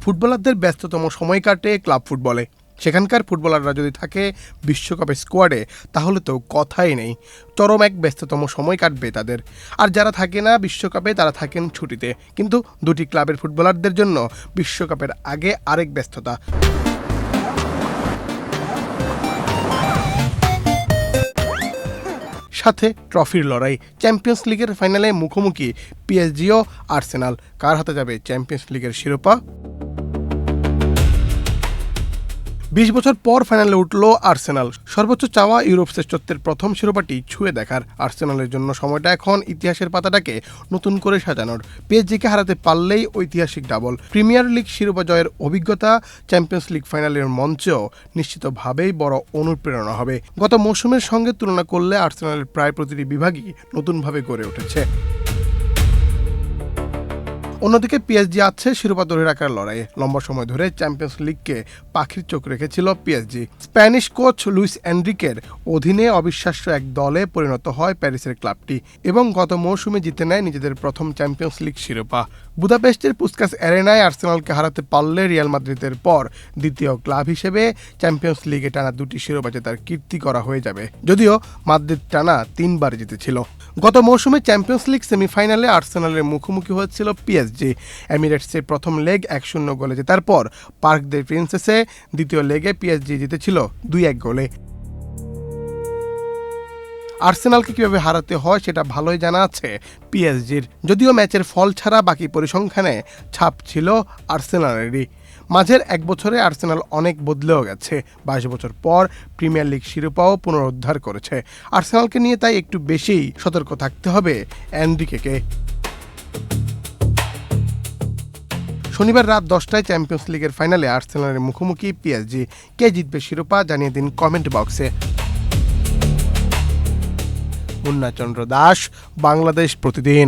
ফুটবলারদের ব্যস্ততম সময় কাটে ক্লাব ফুটবলে। সেখানকার ফুটবলাররা যদি থাকে বিশ্বকাপের স্কোয়াডে তাহলে তো কথাই নেই, চরম এক ব্যস্ততম সময় কাটবে তাদের। আর যারা থাকে না বিশ্বকাপে তারা থাকেন ছুটিতে। কিন্তু দুটি ক্লাবের ফুটবলারদের জন্য বিশ্বকাপের আগে আরেক ব্যস্ততা। সাথে ট্রফির লড়াই। চ্যাম্পিয়ন্স লিগের ফাইনালে মুখোমুখি পিএসজি ও আর্সেনাল। কার হাতে যাবে চ্যাম্পিয়ন্স লিগের শিরোপা? ২০ বছর পর ফাইনালে উঠল আর্সেনাল। সর্বোচ্চ চাওয়া ইউরোপ শ্রেষ্ঠত্বের প্রথম শিরোপাটি ছুঁয়ে দেখার। আর্সেনালের জন্য সময়টা এখন ইতিহাসের পাতাটাকে নতুন করে সাজানোর। পিএসজিকে হারাতে পারলেই ঐতিহাসিক ডাবল। প্রিমিয়ার লিগ শিরোপা জয়ের অভিজ্ঞতা চ্যাম্পিয়ন্স লিগ ফাইনালের মঞ্চেও নিশ্চিতভাবেই বড় অনুপ্রেরণা হবে। গত মৌসুমের সঙ্গে তুলনা করলে আর্সেনালের প্রায় প্রতিটি বিভাগই নতুনভাবে গড়ে উঠেছে। অন্যদিকে পিএসজি আছে শিরোপা ধরে রাখার লড়াইয়ে। লম্বা সময় ধরে চ্যাম্পিয়ন্স লিগকে পাখির চোখ রেখেছিল পিএসজি। স্প্যানিশ কোচ লুইস এনরিকের অধীনে অবিশ্বাস্য এক দলে পরিণত হয় প্যারিসের ক্লাবটি এবং গত মৌসুমে জিতে নেয় নিজেদের প্রথম চ্যাম্পিয়ন্স লিগ শিরোপা। বুদাপেস্টের পুস্কাস অ্যারেনায় আর্সেনালকে হারাতে পারলে রিয়াল মাদ্রিদের পর দ্বিতীয় ক্লাব হিসেবে চ্যাম্পিয়ন্স লিগে টানা দুটি শিরোপা জেতার কীর্তি করা হয়ে যাবে, যদিও মাদ্রিদ টানা ৩ বার জিতেছিল। গত মৌসুমে চ্যাম্পিয়ন্স লিগ সেমিফাইনালে আর্সেনালের মুখোমুখি হয়েছিল পিএসজি। এমিরেটসে প্রথম লেগ ১-০ গোলে জেতার পর পার্ক দে প্রিন্সেসে দ্বিতীয় লেগে পিএসজি জিতেছিল ২-১ গোলে। আর্সেনালকে কিভাবে হারাতে হয় সেটা ভালোই জানা আছে পিএসজির, যদিও ম্যাচের ফল ছাড়া বাকি পরিসংখ্যানে ছাপ ছিল আর্সেনালেরই। মাঝের এক বছরে আর্সেনাল অনেক বদলেও গেছে। ২২ বছর পর প্রিমিয়ার লিগ শিরোপাও পুনরুদ্ধার করেছে। আর্সেনালকে নিয়ে তাই একটু বেশিই সতর্ক থাকতে হবে এনরিকেকে। শনিবার রাত ১০টায় চ্যাম্পিয়ন্স লিগের ফাইনালে আর্সেনালের মুখোমুখি পিএসজি। কে জিতবে শিরোপা জানিয়ে দিন কমেন্ট বক্সে। মুন্না চন্দ্র দাস, বাংলাদেশ প্রতিদিন।